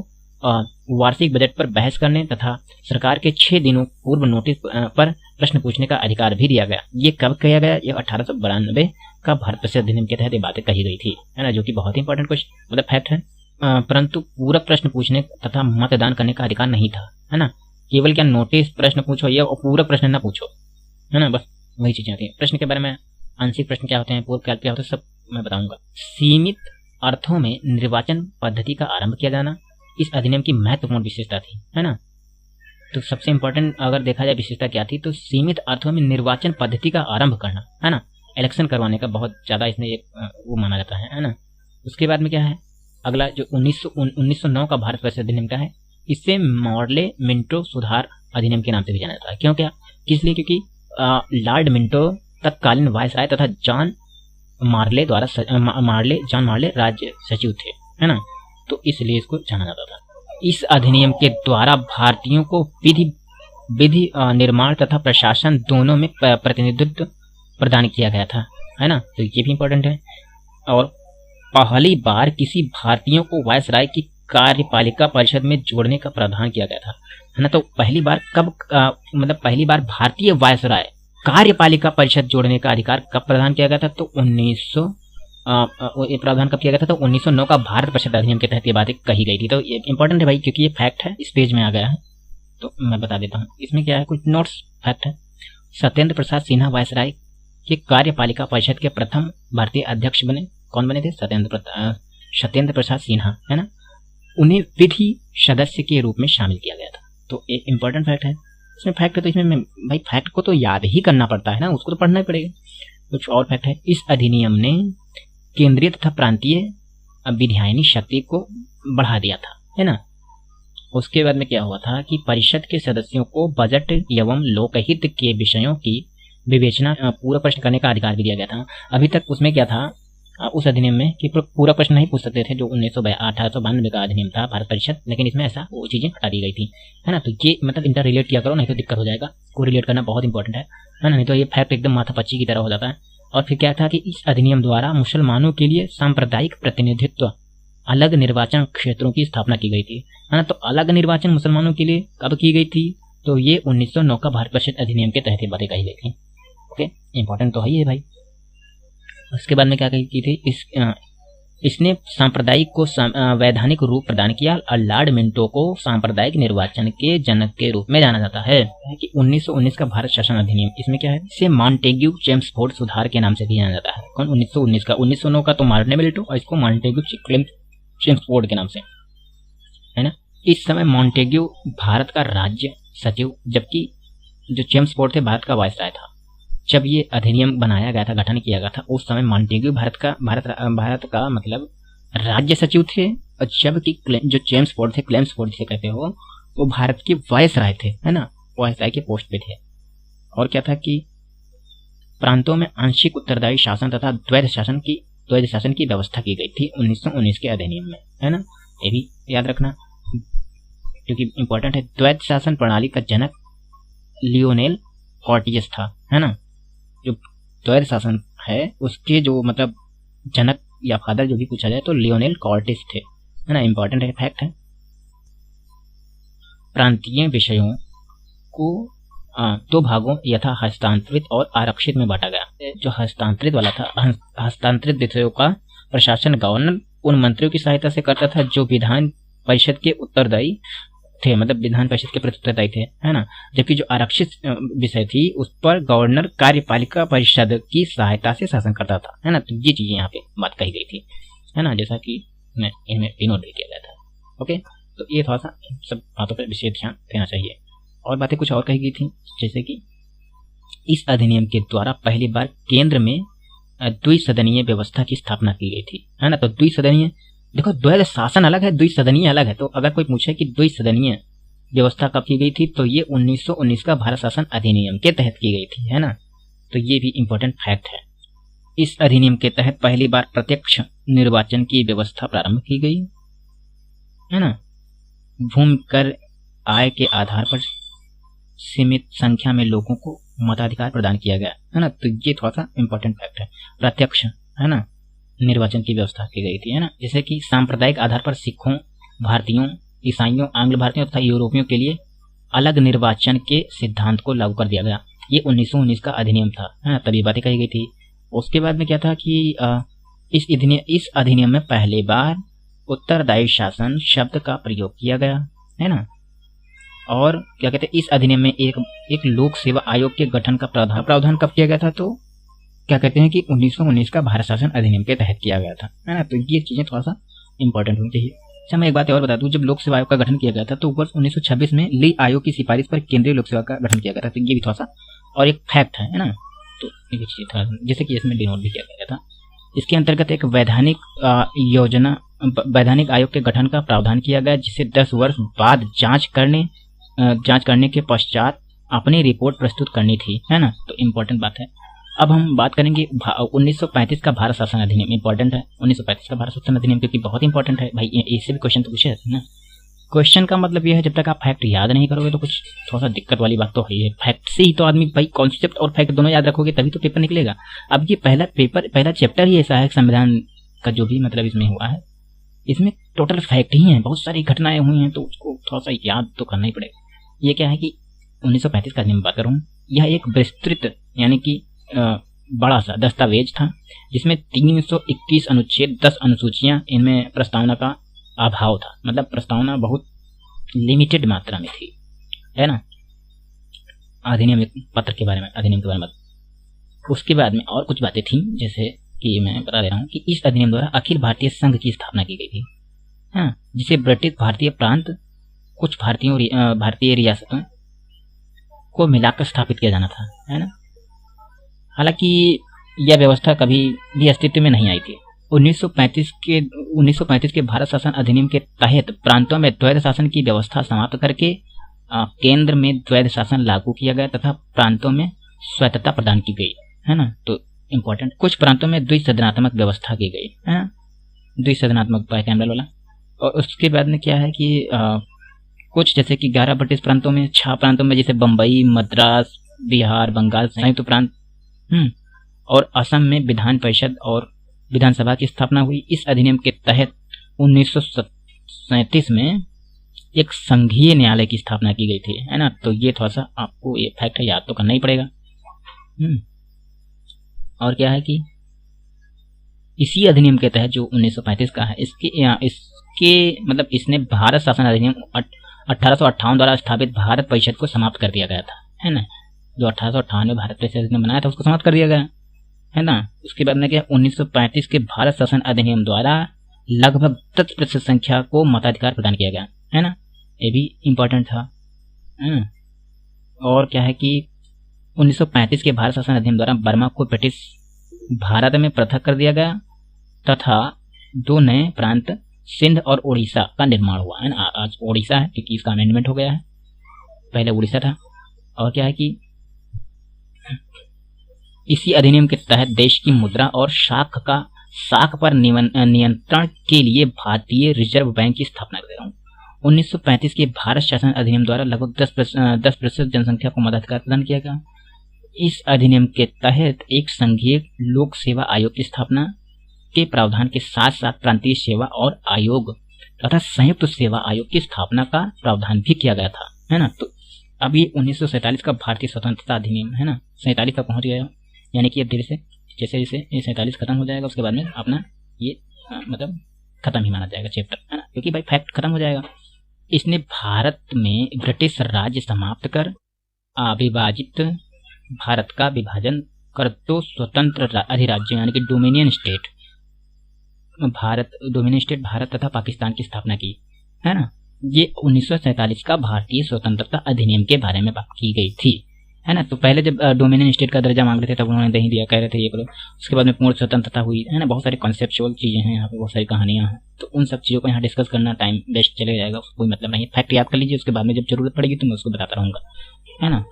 वार्षिक बजट पर बहस करने तथा सरकार के 6 दिनों पूर्व नोटिस पर प्रश्न पूछने का अधिकार भी दिया गया। ये कब किया गया? ये 1892 का भारत परिषद अधिनियम के तहत ये बातें कही गई थी, है ना, जो कि बहुत ही इंपॉर्टेंट कुछ मतलब फैक्ट है। परंतु पूरक प्रश्न पूछने तथा मतदान करने का अधिकार नहीं था, है ना। केवल क्या नोटिस प्रश्न पूछो या पूरक प्रश्न ना पूछो, है ना, बस वही चीजें होती हैं। प्रश्न के बारे में आंशिक प्रश्न क्या होते हैं, पूर्व क्या होते हैं, सब मैं बताऊंगा। सीमित अर्थों में निर्वाचन पद्धति का आरंभ किया जाना इस अधिनियम की महत्वपूर्ण विशेषता थी, है ना। तो सबसे इंपॉर्टेंट अगर देखा जाए विशेषता क्या थी, तो सीमित अर्थों में निर्वाचन पद्धति का आरंभ करना, है ना, इलेक्शन करवाने का बहुत ज्यादा इसमें एक वो माना जाता है ना। उसके बाद में क्या है अगला, जो 1909 का भारत परिषद अधिनियम का है, इससे मॉर्ले मिंटो सुधार अधिनियम के नाम से भी जाना जाता है। क्यों क्या किस लिए? क्योंकि लॉर्ड मिंटो तत्कालीन वायसराय तथा जॉन मार्ले राज्य सचिव थे, है ना, तो इसलिए इसको जाना जाता था। इस अधिनियम के द्वारा भारतीयों को विधि निर्माण तथा प्रशासन दोनों में प्रतिनिधित्व प्रदान किया गया था, है ना, तो ये भी इंपॉर्टेंट है। और पहली बार किसी भारतीयों को वायसराय की कार्यपालिका परिषद में जोड़ने का प्रावधान किया गया था, है ना। तो पहली बार कब मतलब पहली बार भारतीय वायसराय कार्यपालिका परिषद जोड़ने का अधिकार कब प्रदान किया गया था? तो प्रावधान कब किया गया था? तो 1909 का भारत परिषद अधिनियम के तहत ये बातें कही गई थी। तो ये इंपॉर्टेंट है भाई, क्योंकि ये फैक्ट है, इस पेज में आ गया है, तो मैं बता देता हूँ। इसमें क्या है, कुछ नोट्स फैक्ट है। सत्येंद्र प्रसाद सिन्हा वायसराय के कार्यपालिका परिषद के प्रथम भारतीय अध्यक्ष बने। कौन बने थे? सत्येंद्र प्रसाद सिन्हा, है ना। उन्हें विधि सदस्य के रूप में शामिल किया गया था। तो एक इंपॉर्टेंट फैक्ट है इसमें। फैक्ट है तो इसमें भाई फैक्ट को तो याद ही करना पड़ता है ना, उसको तो पढ़ना ही पड़ेगा। कुछ और फैक्ट है, इस अधिनियम ने केंद्रीय तथा प्रांतीय विधायनी शक्ति को बढ़ा दिया था, है ना। उसके बाद में क्या हुआ था कि परिषद के सदस्यों को बजट एवं लोकहित के विषयों की विवेचना पूरा प्रश्न करने का अधिकार भी दिया गया था। अभी तक उसमें क्या था उस अधिनियम में कि पूरा प्रश्न नहीं पूछ सकते थे, जो 1892 का अधिनियम था भारत परिषद, लेकिन इसमें ऐसा वो चीजें हटा दी गई थी, है ना। तो ये मतलब इंटर रिलेट किया करो, नहीं तो दिक्कत हो जाएगा। को रिलेट करना बहुत इंपॉर्टेंट है ना, नहीं तो ये फैक्ट एकदम माथा पच्ची की तरह हो जाता है। और फिर क्या था कि इस अधिनियम द्वारा मुसलमानों के लिए सांप्रदायिक प्रतिनिधित्व अलग निर्वाचन क्षेत्रों की स्थापना की गई थी, है ना। तो अलग निर्वाचन मुसलमानों के लिए कब की गई थी? तो ये 1909 का भारत परिषद अधिनियम के तहत बातें कही गई थी। ओके, इंपॉर्टेंट तो है ये भाई। उसके बाद में क्या कही थी, इसने सांप्रदायिक को वैधानिक रूप प्रदान किया और लॉर्ड मिंटो को सांप्रदायिक निर्वाचन के जनक के रूप में जाना जाता है कि 1919 का भारत शासन अधिनियम, इसमें क्या है, इसे मॉन्टेग्यू चेम्सफोर्ड सुधार के नाम से भी जाना जाता है। कौन? 1919 का। 1909 का तो मार्ले मिंटो और इसको मॉन्टेग्यू चेम्सफोर्ड के नाम से, है ना। इस समय मॉन्टेग्यू भारत का राज्य सचिव, जबकि जो चेम्सफोर्ड थे भारत का वायसराय था। जब ये अधिनियम बनाया गया था, गठन किया गया था, उस समय मॉन्टेग्यू भारत का मतलब राज्य सचिव थे, और जबकि जो चेम्सफोर्ड जिसे कहते हो, वो भारत के वायसराय थे, है ना, वायसराय के पोस्ट पे थे। और क्या था कि प्रांतों में आंशिक उत्तरदायी शासन तथा द्वैध शासन की व्यवस्था की गई थी 1919 के अधिनियम में, है ना। ये भी याद रखना क्योंकि इंपॉर्टेंट है। द्वैध शासन प्रणाली का जनक लियोनेल कॉर्टियस था, है ना। जो द्वैध शासन है उसके जो मतलब जनक या फादर जो भी पूछा जाए तो लियोनेल कॉर्टिस थे, है ना। इंपॉर्टेंट है, फैक्ट है। प्रांतीय विषयों को 2 भागों यथा हस्तांतरित और आरक्षित में बांटा गया। जो हस्तांतरित वाला था, हस्तांतरित विषयों का प्रशासन गवर्नर उन मंत्रियों की सहायता से करता था जो विधान परिषद के उत्तरदायी थे, मतलब विधान परिषद के प्रति उत्तरदायी थे, है ना। जबकि जो आरक्षित विषय थी उस पर गवर्नर कार्यपालिका परिषद की सहायता से शासन करता था, है ना। तो ये चीजें यहाँ पे बात कही गई थी, है ना, जैसा कि इनमें डिनोट भी किया गया था। ओके, तो ये थोड़ा सा सब बातों पर विशेष ध्यान देना चाहिए। और बातें कुछ और कही गई थी, जैसे कि इस अधिनियम के द्वारा पहली बार केंद्र में द्विसदनीय व्यवस्था की स्थापना की गई थी, है ना। तो द्विसदनीय, देखो द्वैध शासन अलग है, द्विसदनीय अलग है। तो अगर कोई पूछे कि द्विसदनीय व्यवस्था कब की गई थी, तो ये 1919 का भारत शासन अधिनियम के तहत की गई थी, है ना। तो ये भी इंपॉर्टेंट फैक्ट है। इस अधिनियम के तहत पहली बार प्रत्यक्ष निर्वाचन की व्यवस्था प्रारंभ की गई, है ना। भूमि कर आय के आधार पर सीमित संख्या में लोगों को मताधिकार प्रदान किया गया, है ना। तो ये थोड़ा सा इंपॉर्टेंट फैक्ट है। प्रत्यक्ष, है ना, निर्वाचन की व्यवस्था की गई थी, है ना। जैसे कि सांप्रदायिक आधार पर सिखों, भारतीयों, ईसाइयों, आंग्ल भारतीयों तथा यूरोपियों के लिए अलग निर्वाचन के सिद्धांत को लागू कर दिया गया। ये 1919 का अधिनियम था, है ना, तभी बातें कही गई थी। उसके बाद में क्या था कि इस अधिनियम में पहली बार उत्तरदायी शासन शब्द का प्रयोग किया गया, है ना। और क्या कहते हैं, इस अधिनियम में एक लोक सेवा आयोग के गठन का प्रावधान कब किया गया था, तो क्या कहते हैं कि 1919 का भारत शासन अधिनियम के तहत किया गया था, है ना। तो ये चीजें थोड़ा सा इंपॉर्टेंट होनी चाहिए। अच्छा, मैं एक बात और बता दूं, जब लोक सेवा आयोग का गठन किया गया था तो वर्ष 1926 में ली आयोग की सिफारिश पर केंद्रीय लोक सेवा का गठन किया गया था। तो ये भी थोड़ा सा और एक फैक्ट है ना। तो ये भी चीज थोड़ा जैसे कि इसमें डिनोट भी किया गया था। इसके अंतर्गत एक वैधानिक आयोग के गठन का प्रावधान किया गया, जिसे 10 वर्ष बाद जांच करने के पश्चात अपनी रिपोर्ट प्रस्तुत करनी थी, है ना। तो इम्पोर्टेंट बात है। अब हम बात करेंगे 1935 का भारत शासन अधिनियम। इंपॉर्टेंट है 1935 का भारत शासन अधिनियम, क्योंकि बहुत इंपॉर्टेंट है भाई, इससे भी क्वेश्चन तो पूछे जाते हैं ना। क्वेश्चन का मतलब यह है, जब तक आप फैक्ट याद नहीं करोगे तो कुछ थोड़ा सा दिक्कत वाली बात तो है। ये फैक्ट से ही तो आदमी भाई कॉन्सेप्ट और फैक्ट दोनों याद रखोगे तभी तो पेपर निकलेगा। अब ये पहला चैप्टर ही ऐसा है, संविधान का जो भी मतलब इसमें हुआ है, इसमें टोटल फैक्ट ही है, बहुत सारी घटनाएं हुई हैं, तो उसको थोड़ा सा याद तो करना ही पड़ेगा। ये क्या है कि 1935 का अधिनियम बात करूँ, यह एक विस्तृत यानी कि बड़ा सा दस्तावेज था, जिसमें 321 अनुच्छेद, 10 अनुसूचियां, इनमें प्रस्तावना का अभाव था, मतलब प्रस्तावना बहुत लिमिटेड मात्रा में थी, है ना। अधिनियम पत्र के बारे में, अधिनियम के बारे में। उसके बाद में और कुछ बातें थी, जैसे कि मैं बता दे रहा हूँ कि इस अधिनियम द्वारा अखिल भारतीय संघ की स्थापना की गई थी, हाँ, जिसे ब्रिटिश भारतीय प्रांत, कुछ भारतीय रियासतों को मिलाकर स्थापित किया जाना था, है ना। हालांकि यह व्यवस्था कभी भी अस्तित्व में नहीं आई थी। 1935 के भारत शासन अधिनियम के तहत प्रांतों में द्वैध शासन की व्यवस्था समाप्त करके केंद्र में द्वैध शासन लागू किया गया तथा प्रांतों में स्वायत्तता प्रदान की गई, है ना। तो इम्पोर्टेंट, कुछ प्रांतों में द्विसदनात्मक व्यवस्था की गई, है ना, द्विसदनात्मक बाइकैमरल वाला। और उसके बाद में क्या है कि कुछ जैसे कि 11 ब्रिटिश प्रांतों में, 6 प्रांतों में जैसे बम्बई, मद्रास, बिहार, बंगाल, संयुक्त प्रांत और असम में विधान परिषद और विधानसभा की स्थापना हुई। इस अधिनियम के तहत 1937 में एक संघीय न्यायालय की स्थापना की गई थी, है ना। तो ये थोड़ा सा आपको ये फैक्ट है, याद तो करना ही पड़ेगा। और क्या है कि इसी अधिनियम के तहत जो 1935 का है, इसके मतलब इसने भारत शासन अधिनियम 1858 द्वारा स्थापित भारत परिषद को समाप्त कर दिया गया था, है ना। जो 1858 में भारत परिषद ने बनाया था उसको समाप्त कर दिया गया, है ना। उसके बाद में क्या, 1935 के भारत शासन अधिनियम द्वारा लगभग 10% संख्या को मताधिकार प्रदान किया गया, है ना। ये भी इम्पोर्टेंट था। और क्या है कि 1935 के भारत शासन अधिनियम द्वारा बर्मा को ब्रिटिश भारत में पृथक कर दिया गया तथा 2 नए प्रांत सिंध और उड़ीसा का निर्माण हुआ, है ना। आज उड़ीसा है क्योंकि इसका अमेंडमेंट हो गया है, पहले उड़ीसा था। और क्या है कि इसी अधिनियम के तहत देश की मुद्रा और शाख पर नियंत्रण के लिए भारतीय रिजर्व बैंक की स्थापना कर रहा हूँ। 1935 के भारत शासन अधिनियम द्वारा लगभग 10% जनसंख्या को मताधिकार प्रदान किया गया। इस अधिनियम के तहत एक संघीय लोक सेवा आयोग की स्थापना के प्रावधान के साथ साथ प्रांतीय सेवा और आयोग तथा संयुक्त सेवा आयोग की स्थापना का प्रावधान भी किया गया था, है ना। तो अब ये 1947 का भारतीय स्वतंत्रता अधिनियम, है ना, 47 तक पहुंच गया, यानी कि अब धीरे से जैसे जैसे ये 47 खत्म हो जाएगा उसके बाद में अपना ये मतलब खत्म ही माना जाएगा चैप्टर, है ना, क्योंकि भाई फैक्ट खत्म हो जाएगा। इसने भारत में ब्रिटिश राज्य समाप्त कर अविभाजित भारत का विभाजन कर 2 स्वतंत्र अधिराज्यों यानी कि डोमिनियन स्टेट भारत तथा पाकिस्तान की स्थापना की, है ना। ये 1947 का भारतीय स्वतंत्रता अधिनियम के बारे में बात की गई थी, है ना। तो पहले जब डोमिनियन स्टेट का दर्जा मांग रहे थे तब उन्होंने नहीं दिया, कह रहे थे ये करो। उसके बाद में पूर्ण स्वतंत्रता हुई, है ना। बहुत सारी कॉन्सेप्चुअल चीजें हैं यहाँ पे, बहुत सारी कहानियां हैं, तो उन सब चीज़ों को यहाँ डिस्कस करना टाइम वेस्ट चले जाएगा, उसको कोई मतलब नहीं। फैक्ट याद कर लीजिए, उसके बाद में जब जरूरत पड़ेगी तो मैं उसको बताता रहूँगा, है ना।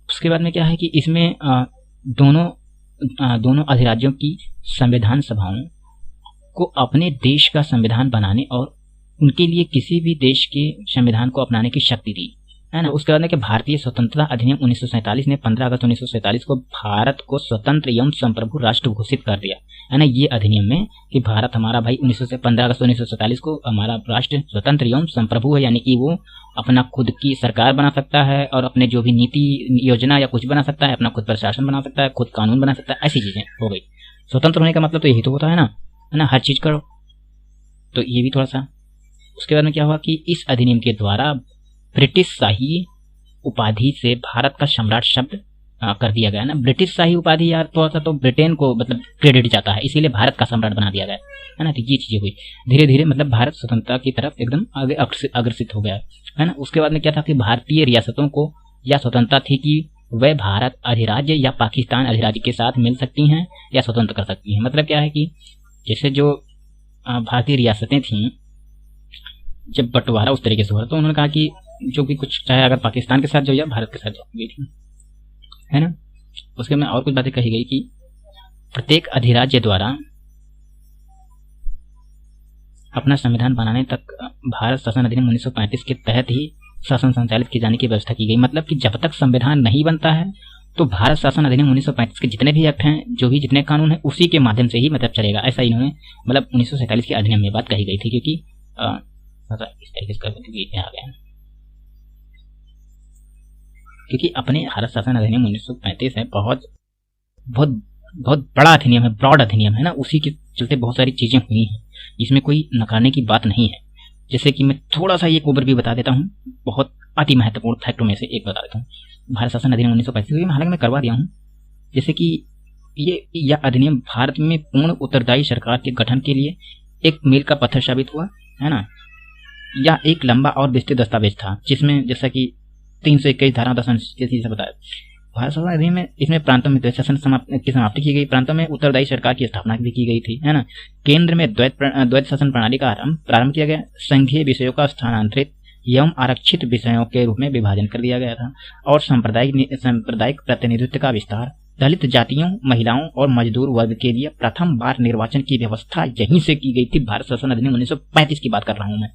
उसके बाद में क्या है कि इसमें दोनों अधिराज्यों की संविधान सभाओं को अपने देश का संविधान बनाने और उनके लिए किसी भी देश के संविधान को अपनाने की शक्ति दी, है ना। उसके बाद में कि भारतीय स्वतंत्रता अधिनियम 1947 ने 15 अगस्त 1947 को भारत को स्वतंत्र एवं संप्रभु राष्ट्र घोषित कर दिया, है ना। ये अधिनियम में कि भारत हमारा भाई 15 अगस्त 1947 को हमारा राष्ट्र स्वतंत्र एवं संप्रभु है, यानी कि वो अपना खुद की सरकार बना सकता है और अपने जो भी नीति योजना या कुछ बना सकता है, अपना खुद प्रशासन बना सकता है, खुद कानून बना सकता है, ऐसी चीजें हो गई। स्वतंत्र होने का मतलब तो यही तो होता है ना, हर चीज करो। तो ये भी थोड़ा सा। उसके बाद में क्या हुआ कि इस अधिनियम के द्वारा ब्रिटिश शाही उपाधि से भारत का सम्राट शब्द कर दिया गया ना। ब्रिटिश शाही उपाधि यार थोड़ा सा तो ब्रिटेन को मतलब क्रेडिट जाता है, इसीलिए भारत का सम्राट बना दिया गया है ना। तो ये चीजें हुई धीरे धीरे, मतलब भारत स्वतंत्रता की तरफ एकदम आगे अग्रसित हो गया है ना। उसके बाद में क्या था कि भारतीय रियासतों को यह स्वतंत्रता थी कि वह भारत अधिराज्य या पाकिस्तान अधिराज्य के साथ मिल सकती हैं या स्वतंत्र कर सकती हैं। मतलब क्या है कि जैसे जो भारतीय रियासतें थीं, जब बंटवारा उस तरीके से हुआ तो उन्होंने कहा कि जो भी कुछ चाहे अगर पाकिस्तान के साथ जो या भारत के साथ जो गई थी, है ना। उसके में और कुछ बातें कही गई कि प्रत्येक अधिराज्य द्वारा अपना संविधान बनाने तक भारत शासन अधिनियम 1935 के तहत ही शासन संचालित किए जाने की व्यवस्था की गई। मतलब कि जब तक संविधान नहीं बनता है तो भारत शासन अधिनियम 1935 के जितने भी एक्ट हैं, जो भी जितने कानून हैं, उसी के माध्यम से ही मतलब चलेगा। ऐसा इन्होंने मतलब 1947 के अधिनियम में बात कही गई थी, क्योंकि इस तरीके से आ गया क्योंकि अपने भारत शासन अधिनियम 1935 है, बहुत बहुत बहुत बड़ा अधिनियम है, ब्रॉड अधिनियम है ना। उसी के चलते बहुत सारी चीजें हुई हैं, इसमें कोई नकारने की बात नहीं है। जैसे कि मैं थोड़ा सा एक ओवरव्यू बता देता हूँ, बहुत अति महत्वपूर्ण फैक्टों में से एक बता देता हूँ। भारत शासन अधिनियम 1935 हालांकि मैं करवा दिया हूँ। जैसे कि यह अधिनियम भारत में पूर्ण उत्तरदायी सरकार के गठन के लिए एक मील का पत्थर साबित हुआ, है ना। यह एक लंबा और विस्तृत दस्तावेज था, जिसमें जैसा कि 321 धारा 10 से बताया। भारत शासन अधिनियम में इसमें प्रांतों में द्वैत शासन की समाप्ति की गई, प्रांतों में उत्तरदायी सरकार की स्थापना भी की गई थी, है ना। केंद्र में द्वैत शासन प्रणाली का प्रारंभ किया गया। संघीय विषयों का स्थानांतरित एवं आरक्षित विषयों के रूप में विभाजन कर दिया गया था और सांप्रदायिक प्रतिनिधित्व का विस्तार। दलित जातियों, महिलाओं और मजदूर वर्ग के लिए प्रथम बार निर्वाचन की व्यवस्था यहीं से की गई थी। भारत शासन अधिनियम 1935 की बात कर रहा हूं मैं,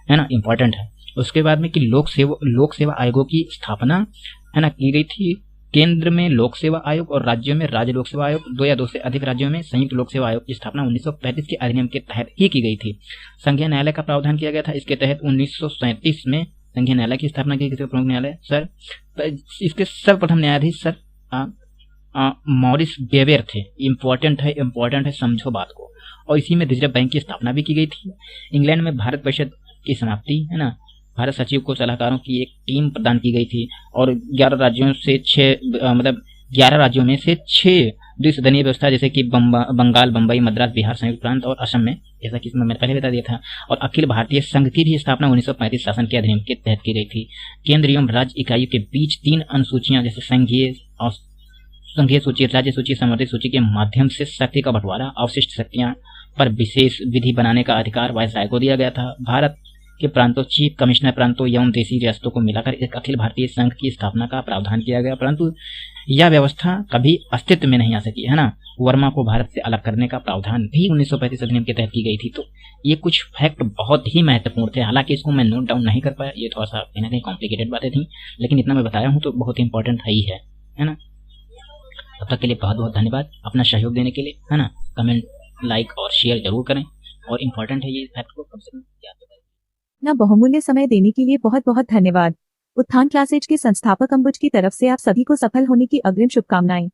है ना, इंपॉर्टेंट है। उसके बाद में कि लोक सेवा आयोगों की स्थापना, है ना, की गई थी। केंद्र में लोक सेवा आयोग और राज्यों में राज्य लोक सेवा आयोग, 2 या 2 से अधिक राज्यों में संयुक्त लोक सेवा आयोग की स्थापना 1935 के अधिनियम के तहत ही की गई थी। संघीय न्यायालय का प्रावधान किया गया था। इसके तहत 1937 में संघीय न्यायालय की स्थापना की गई। प्रमुख न्यायालय सर, इसके सर्वप्रथम न्यायाधीश सर मॉरिस बेवेर थे। इंपॉर्टेंट है, समझो बात को। और इसी में रिजर्व बैंक की स्थापना भी की गई थी। इंग्लैंड में भारत परिषद की समाप्ति, है ना। भारत सचिव को सलाहकारों की एक टीम प्रदान की गई थी और 11 राज्यों में से 6 द्विसदनीय व्यवस्था, जैसे कि बंगाल, बंबई, मद्रास, बिहार, संयुक्त प्रांत और असम में, जैसा कि इसमें मैंने पहले बता दिया था। और अखिल भारतीय संघ की भी स्थापना 1935 शासन के अधिनियम के तहत की गई थी। केंद्र एवं राज्य इकाइयों के बीच 3 अनुसूचियां, जैसे संघीय सूची, राज्य सूची, समर्थित सूची के माध्यम से शक्ति का बंटवारा, अवशिष्ट शक्तियां पर विशेष विधि बनाने का अधिकार वायसराय को दिया गया था। भारत के प्रांतों, चीफ कमिश्नर प्रांतों एवं देशी रियासतों को मिलाकर एक अखिल भारतीय संघ की स्थापना का प्रावधान किया गया, परंतु यह व्यवस्था कभी अस्तित्व में नहीं आ सकी, है ना। वर्मा को भारत से अलग करने का प्रावधान भी 1935 अधिनियम के तहत की गई थी। तो ये कुछ फैक्ट बहुत ही महत्वपूर्ण थे, हालांकि इसको मैं नोट डाउन नहीं कर पाया, ये थोड़ा सा कहीं ना कहीं कॉम्प्लिकेटेड बातें थी, लेकिन इतना मैं बताया हूँ तो बहुत इंपॉर्टेंट है ना। तब तक के लिए बहुत बहुत धन्यवाद अपना सहयोग देने के लिए, है ना। कमेंट, लाइक और शेयर जरूर करें, और इम्पोर्टेंट है ये फैक्ट को कम से कम याद करें। ना बहुमूल्य समय देने के लिए बहुत बहुत धन्यवाद। उत्थान क्लासेज के संस्थापक अंबुज की तरफ से आप सभी को सफल होने की अग्रिम शुभकामनाएं।